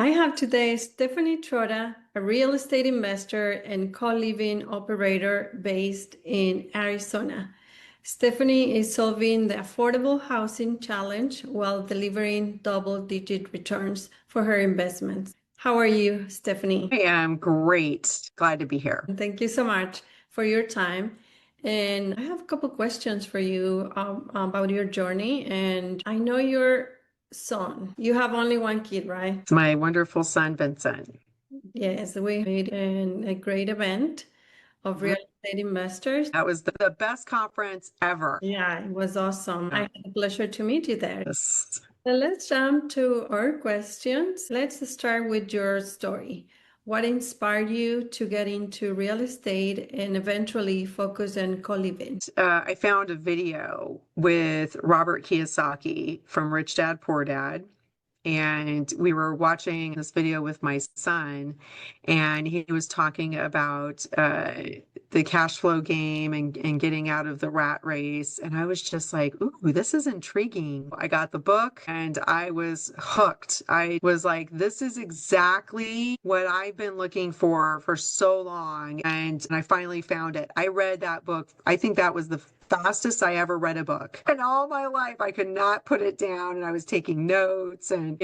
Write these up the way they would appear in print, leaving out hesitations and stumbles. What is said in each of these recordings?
I have today Stephanie Trotta, a real estate investor and co-living operator based in Arizona. Stephanie is solving the affordable housing challenge while delivering double-digit returns for her investments. How are you, Stephanie? I am great. Glad to be here. Thank you so much for your time. And I have a couple questions for you about your journey. And I know your son. You have only one kid, right? It's my wonderful son, Vincent. Yes, we made a great event of Mhm. real estate investors. That was the best conference ever. Yeah, it was awesome. I Yeah. had the pleasure to meet you there. Yes. So let's jump to our questions. Let's start with your story. What inspired you to get into real estate and eventually focus on co-living? I found a video with Robert Kiyosaki from Rich Dad Poor Dad. And we were watching this video with my son, and he was talking about the cash flow game and getting out of the rat race. And I was just like, ooh, this is intriguing. I got the book and I was hooked. I was like, this is exactly what I've been looking for so long. And I finally found it. I read that book. I think that was the fastest I ever read a book. In all my life, I could not put it down, and I was taking notes and,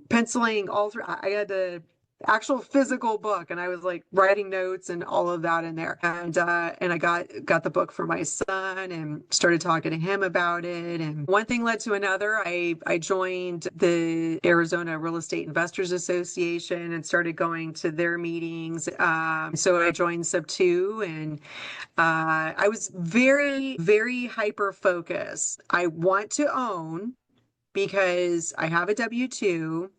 penciling all through. I had the actual physical book, and I was like writing notes and all of that in there. And I got the book for my son and started talking to him about it. And one thing led to another. I joined the Arizona Real Estate Investors Association and started going to their meetings. So I joined Sub 2, and I was very, very hyper focused. I want to own because I have a W-2,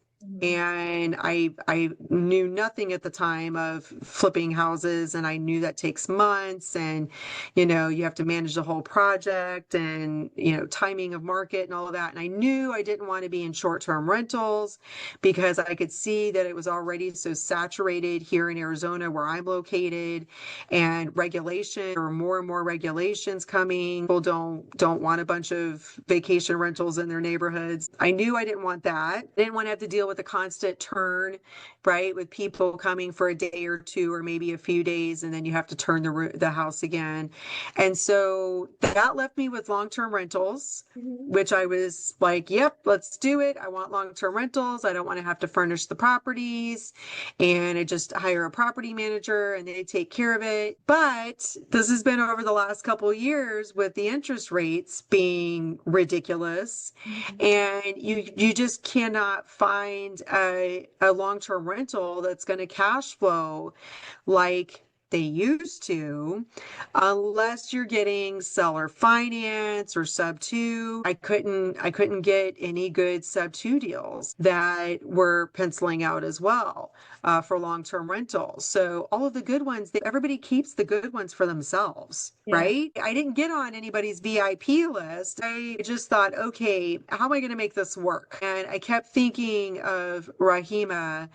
and I knew nothing at the time of flipping houses, and I knew that takes months, and you have to manage the whole project, and timing of market and all of that. And I knew I didn't want to be in short-term rentals because I could see that it was already so saturated here in Arizona where I'm located, and regulation, there are more and more regulations coming. People don't want a bunch of vacation rentals in their neighborhoods. I knew I didn't want that. I didn't want to have to deal with a constant turn, right? With people coming for a day or two or maybe a few days, and then you have to turn the house again. And so that left me with long-term rentals, which I was like, yep, let's do it. I want long-term rentals. I don't want to have to furnish the properties, and I just hire a property manager and they take care of it. But this has been over the last couple of years with the interest rates being ridiculous, and you just cannot find a long-term rental that's going to cash flow like they used to, unless you're getting seller finance or sub 2. I couldn't get any good sub 2 deals that were penciling out as well for long-term rentals. So all of the good ones, everybody keeps the good ones for themselves, Yeah. right? I didn't get on anybody's VIP list. I just thought, okay, how am I going to make this work? And I kept thinking of Rahima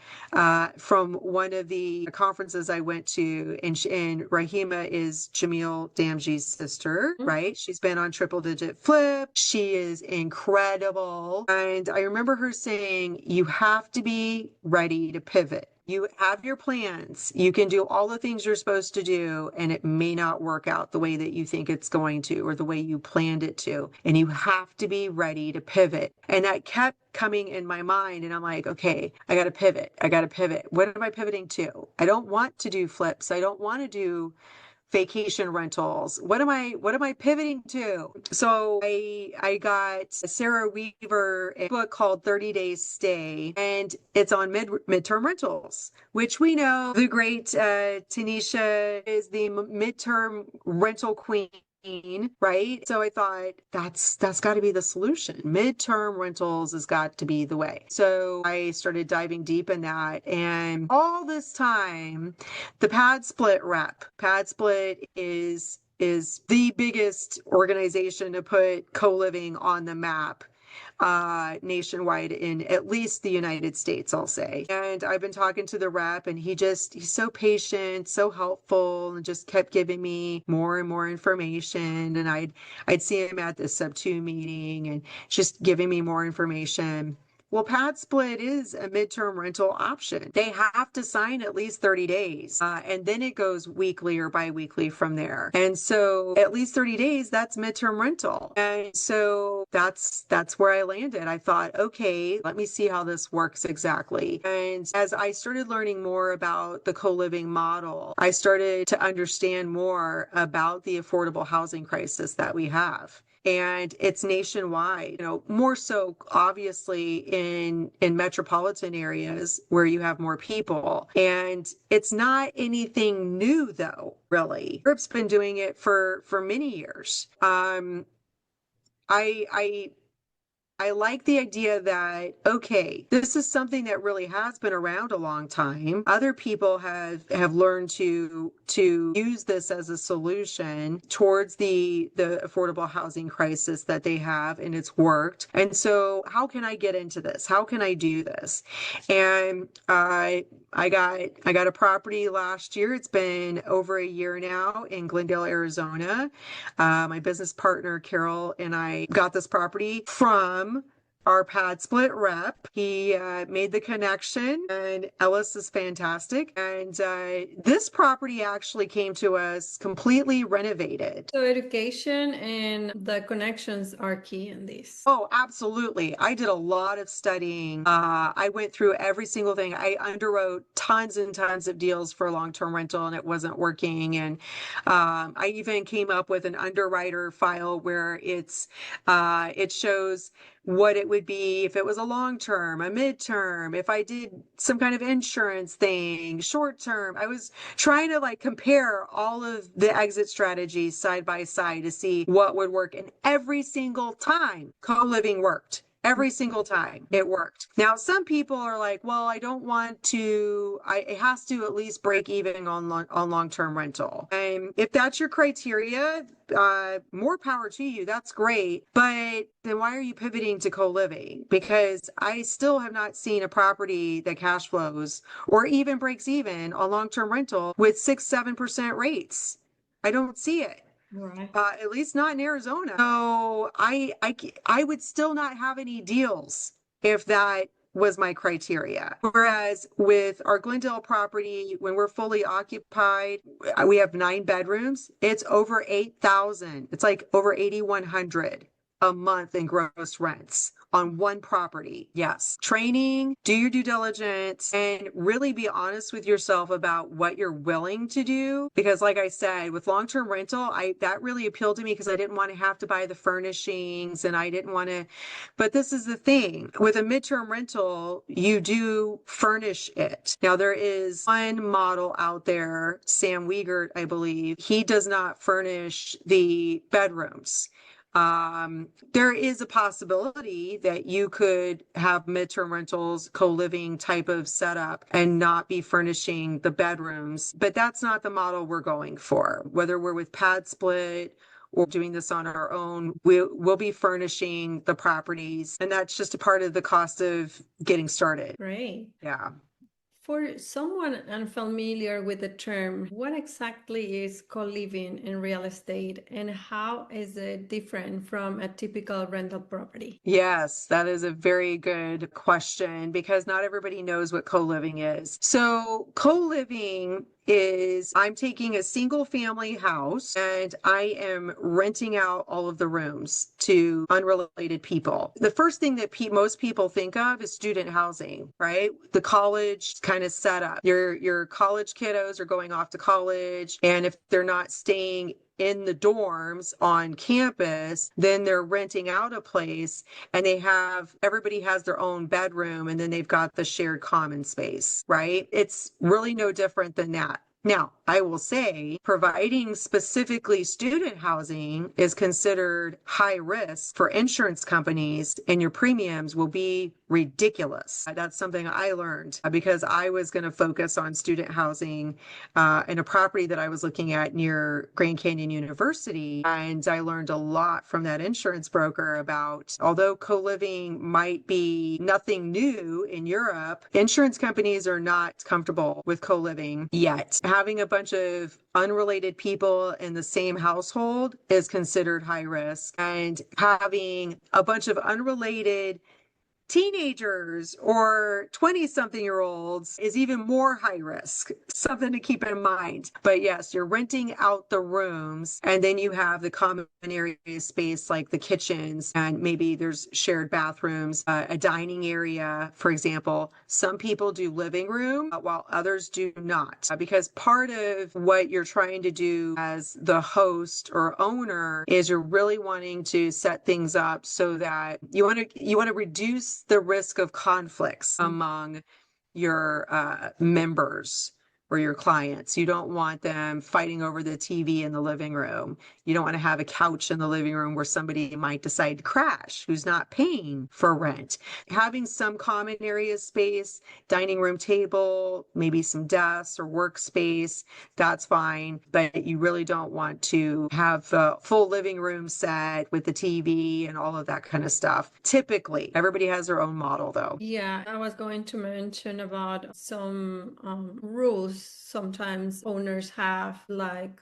from one of the conferences I went to, and Rahima is Jamil Damji's sister, right? She's been on Triple Digit Flip. She is incredible. And I remember her saying, you have to be ready to pivot. You have your plans. You can do all the things you're supposed to do, and it may not work out the way that you think it's going to or the way you planned it to. And you have to be ready to pivot. And that kept coming in my mind, and I'm like, okay, I got to pivot. I got to pivot. What am I pivoting to? I don't want to do flips. I don't want to do vacation rentals. What am I pivoting to? So I got Sarah Weaver a book called 30 Days Stay, and it's on midterm rentals, which we know the great Tanisha is the midterm rental queen. Right. So I thought that's got to be the solution. Midterm rentals has got to be the way. So I started diving deep in that. And all this time, the Pad Split rep. Pad Split is the biggest organization to put co-living on the map nationwide, in at least the United States, I'll say. And I've been talking to the rep, and he's so patient, so helpful, and just kept giving me more and more information. And I'd see him at the sub 2 meeting and just giving me more information. Well, pad split is a midterm rental option. They have to sign at least 30 days, and then it goes weekly or biweekly from there. And so at least 30 days, that's midterm rental. And so that's where I landed. I thought, okay, let me see how this works exactly. And as I started learning more about the co-living model, I started to understand more about the affordable housing crisis that we have. And it's nationwide, more so obviously in metropolitan areas where you have more people. And it's not anything new though, really. Europe's been doing it for many years. I I like the idea that, okay, this is something that really has been around a long time. Other people have learned to use this as a solution towards the affordable housing crisis that they have, and it's worked. And so how can I get into this? How can I do this? And I got a property last year. It's been over a year now in Glendale, Arizona. My business partner, Carol, and I got this property from our pad split rep. He made the connection, and Ellis is fantastic. And this property actually came to us completely renovated. So education and the connections are key in this. Oh, absolutely. I did a lot of studying. I went through every single thing. I underwrote tons and tons of deals for long-term rental, and it wasn't working. And I even came up with an underwriter file where it shows what it would be if it was a long term, a midterm, if I did some kind of insurance thing, short term. I was trying to like compare all of the exit strategies side by side to see what would work. And every single time co-living worked. Every single time it worked. Now, some people are like, well, I don't want to, it has to at least break even on long-term rental. And if that's your criteria, more power to you. That's great. But then why are you pivoting to co-living? Because I still have not seen a property that cash flows or even breaks even on long-term rental with 6-7% rates. I don't see it. Right. At least not in Arizona. So I would still not have any deals if that was my criteria. Whereas with our Glendale property, when we're fully occupied, we have 9 bedrooms. It's over 8,000. It's like over 8,100 a month in gross rents on one property. Yes. Training, do your due diligence, and really be honest with yourself about what you're willing to do. Because like I said, with long-term rental, that really appealed to me because I didn't want to have to buy the furnishings, and I didn't want to, but this is the thing. With a midterm rental, you do furnish it. Now there is one model out there, Sam Wiegert, I believe. He does not furnish the bedrooms. There is a possibility that you could have midterm rentals, co-living type of setup and not be furnishing the bedrooms, but that's not the model we're going for. Whether we're with pad split or doing this on our own, we'll be furnishing the properties, and that's just a part of the cost of getting started. Great. Yeah. For someone unfamiliar with the term, what exactly is co-living in real estate, and how is it different from a typical rental property? Yes, that is a very good question because not everybody knows what co-living is. So co-living is I'm taking a single family house and I am renting out all of the rooms to unrelated people. The first thing that most people think of is student housing, right? The college kind of setup. Your college kiddos are going off to college, and if they're not staying in the dorms on campus, then they're renting out a place, and everybody has their own bedroom, and then they've got the shared common space, right? It's really no different than that. Now, I will say providing specifically student housing is considered high risk for insurance companies, and your premiums will be ridiculous. That's something I learned because I was going to focus on student housing in a property that I was looking at near Grand Canyon University. And I learned a lot from that insurance broker about, although co-living might be nothing new in Europe, insurance companies are not comfortable with co-living yet. Having a bunch of unrelated people in the same household is considered high risk, and having a bunch of unrelated teenagers or 20-something-year-olds is even more high risk, something to keep in mind. But yes, you're renting out the rooms, and then you have the common area space like the kitchens, and maybe there's shared bathrooms, a dining area, for example. Some people do living room while others do not, because part of what you're trying to do as the host or owner is you're really wanting to set things up so that you want to reduce the risk of conflicts among your members or your clients. You don't want them fighting over the TV in the living room. You don't want to have a couch in the living room where somebody might decide to crash who's not paying for rent. Having some common area space, dining room table, maybe some desks or workspace, that's fine. But you really don't want to have the full living room set with the TV and all of that kind of stuff. Typically, everybody has their own model though. Yeah, I was going to mention about some rules sometimes owners have, like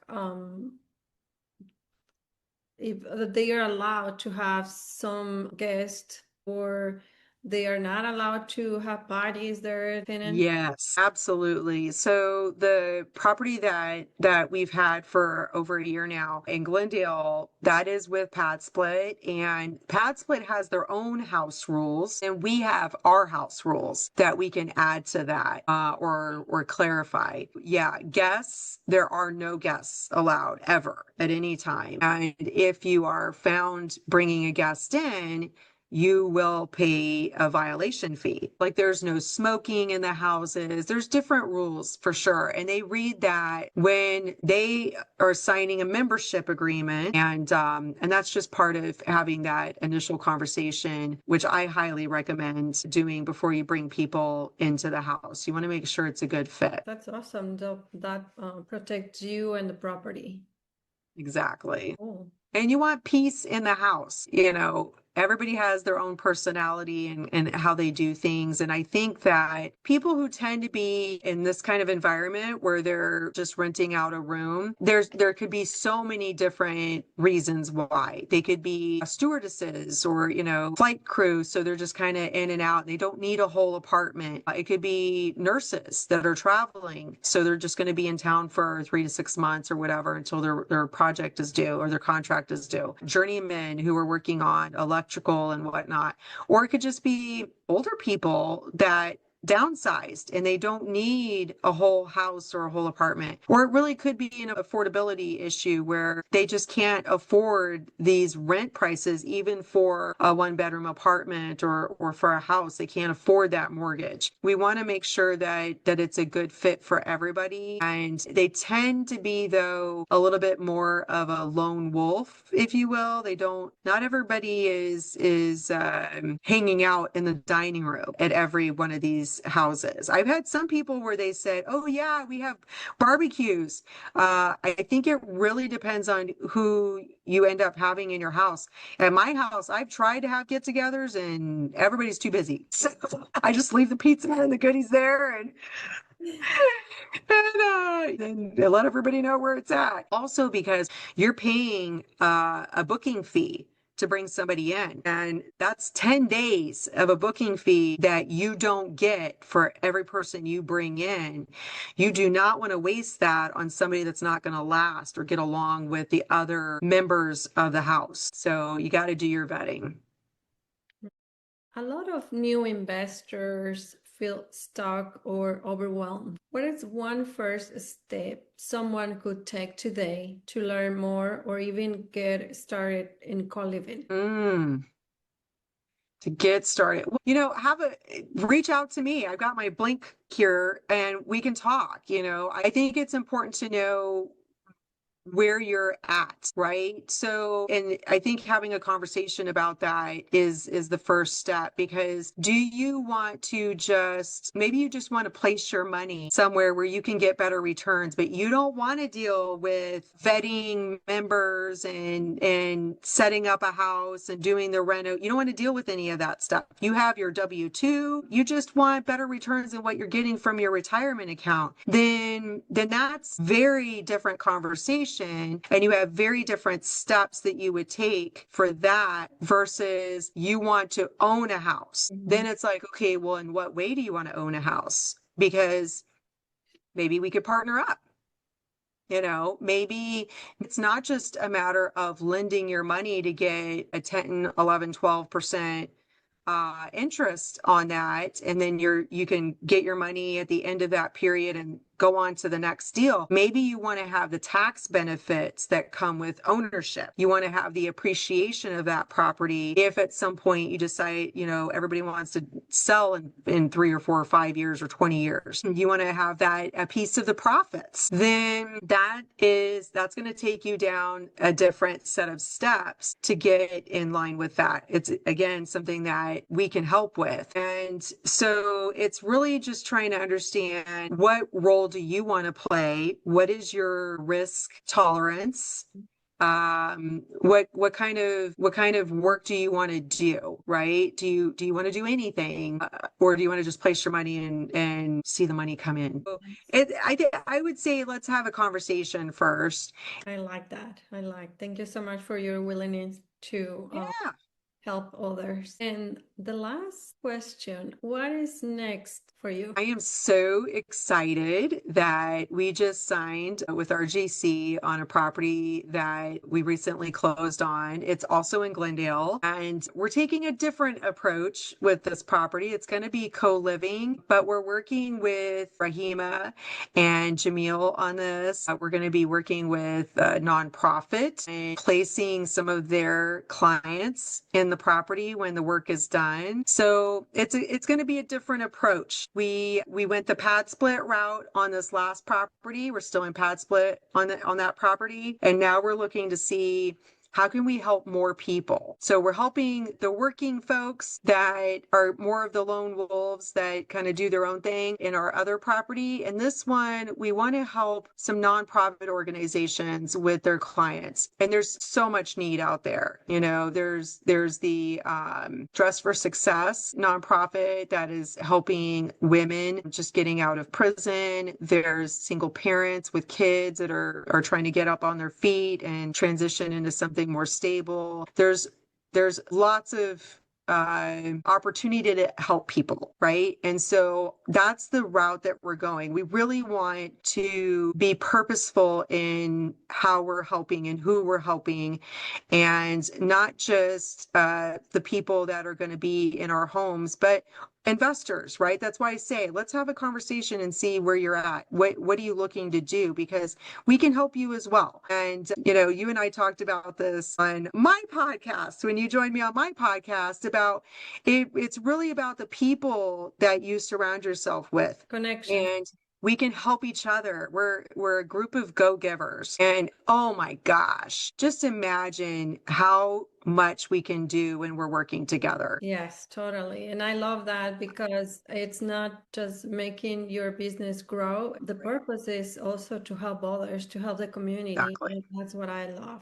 if they are allowed to have some guests or they are not allowed to have parties there. Yes, absolutely. So the property that we've had for over a year now in Glendale, that is with Pad Split, and Pad Split has their own house rules, and we have our house rules that we can add to that or clarify. Yeah, guests, there are no guests allowed ever at any time. And if you are found bringing a guest in, you will pay a violation fee. Like there's no smoking in the houses. There's different rules for sure. And they read that when they are signing a membership agreement. And that's just part of having that initial conversation, which I highly recommend doing before you bring people into the house. You want to make sure it's a good fit. That's awesome. That protects you and the property. Exactly. Oh. And you want peace in the house. Everybody has their own personality and how they do things. And I think that people who tend to be in this kind of environment where they're just renting out a room, there could be so many different reasons why. They could be stewardesses or, flight crew. So they're just kind of in and out. They don't need a whole apartment. It could be nurses that are traveling. So they're just going to be in town for 3 to 6 months or whatever until their project is due or their contract is due. Journeymen who are working on electrical and whatnot, or it could just be older people that downsized and they don't need a whole house or a whole apartment, or it really could be an affordability issue where they just can't afford these rent prices even for a 1-bedroom apartment or for a house. They can't afford that mortgage. We want to make sure that it's a good fit for everybody, and they tend to be though a little bit more of a lone wolf, if you will. Not everybody is hanging out in the dining room at every one of these houses. I've had some people where they said, oh yeah, we have barbecues. I think it really depends on who you end up having in your house. At my house, I've tried to have get-togethers and everybody's too busy. So I just leave the pizza and the goodies there and let everybody know where it's at. Also, because you're paying a booking fee to bring somebody in, and that's 10 days of a booking fee that you don't get for every person you bring in. You do not want to waste that on somebody that's not going to last or get along with the other members of the house. So you got to do your vetting. A lot of new investors feel stuck or overwhelmed. What is one first step someone could take today to learn more or even get started in co-living? To get started, reach out to me. I've got my Blink here and we can talk. I think it's important to know where you're at, right? So, and I think having a conversation about that is the first step, because do you want to maybe you just want to place your money somewhere where you can get better returns, but you don't want to deal with vetting members and setting up a house and doing the reno. You don't want to deal with any of that stuff. You have your W-2, you just want better returns than what you're getting from your retirement account. Then that's very different conversation. situation, and you have very different steps that you would take for that versus you want to own a house. Then it's like, okay, well, in what way do you want to own a house? Because maybe we could partner up. Maybe it's not just a matter of lending your money to get a 10, 11, 12% interest on that, and then you can get your money at the end of that period and go on to the next deal. Maybe you want to have the tax benefits that come with ownership. You want to have the appreciation of that property if at some point you decide, everybody wants to sell in 3 or 4 or 5 years or 20 years. You want to have that a piece of the profits. Then that's going to take you down a different set of steps to get in line with that. It's again something that we can help with. And so it's really just trying to understand, what role do you want to play? What is your risk tolerance? What kind of work do you want to do, right? Do you want to do anything, or do you want to just place your money and see the money come in? I would say let's have a conversation first. I like that. Thank you so much for your willingness to Yeah. help others. And the last question, what is next for you? I am so excited that we just signed with our GC on a property that we recently closed on. It's also in Glendale, and we're taking a different approach with this property. It's going to be co-living, but we're working with Rahima and Jamil on this. We're going to be working with a nonprofit and placing some of their clients in the property when the work is done. So it's going to be a different approach. We went the pad split route on this last property. We're still in pad split on that property, and now we're looking to see how can we help more people? So we're helping the working folks that are more of the lone wolves that kind of do their own thing in our other property. And this one, we want to help some nonprofit organizations with their clients. And there's so much need out there. There's the Dress for Success nonprofit that is helping women just getting out of prison. There's single parents with kids that are trying to get up on their feet and transition into something more stable. There's lots of opportunity to help people, right? And so that's the route that we're going. We really want to be purposeful in how we're helping and who we're helping, and not just the people that are going to be in our homes, but investors, right? That's why I say, let's have a conversation and see where you're at. What are you looking to do? Because we can help you as well. And, you and I talked about this on my podcast, when you joined me on my podcast, about it's really about the people that you surround yourself with. Connection. And we can help each other. We're a group of go-givers. And oh my gosh, just imagine how much we can do when we're working together. Yes, totally. And I love that, because it's not just making your business grow. The purpose is also to help others, to help the community. Exactly. And that's what I love.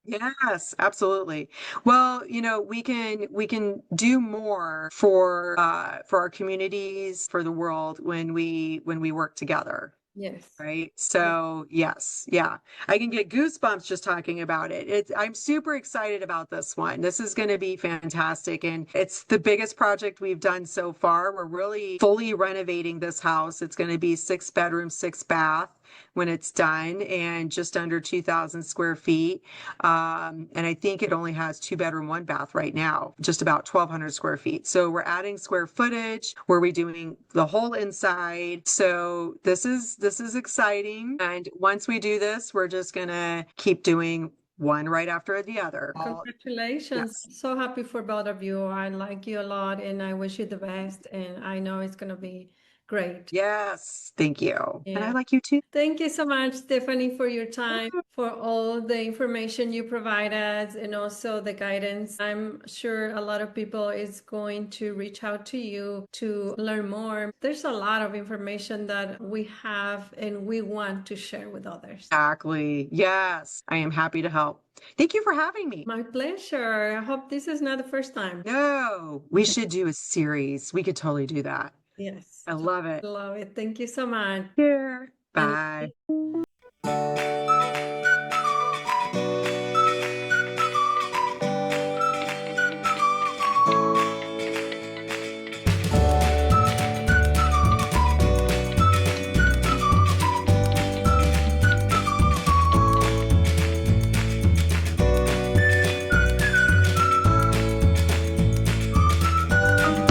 Yes, absolutely. Well, we can do more for our communities, for the world, when we work together. Yes. Right. So yes. Yeah. I can get goosebumps just talking about it. I'm super excited about this one. This is going to be fantastic. And it's the biggest project we've done so far. We're really fully renovating this house. It's going to be 6 bedroom, 6 bath when it's done, and just under 2,000 square feet. And I think it only has 2 bedroom, 1 bath right now, just about 1,200 square feet. So we're adding square footage. We're redoing the whole inside. So this is exciting. And once we do this, we're just going to keep doing one right after the other. Congratulations. Yes. So happy for both of you. I like you a lot, and I wish you the best. And I know it's going to be great. Yes. Thank you. And I Yeah. like you too. Thank you so much, Stephanie, for your time, for all the information you provide us, and also the guidance. I'm sure a lot of people is going to reach out to you to learn more. There's a lot of information that we have and we want to share with others. Exactly. Yes. I am happy to help. Thank you for having me. My pleasure. I hope this is not the first time. No, we should do a series. We could totally do that. Yes. I love it. Love it. Thank you so much. Here. And Bye.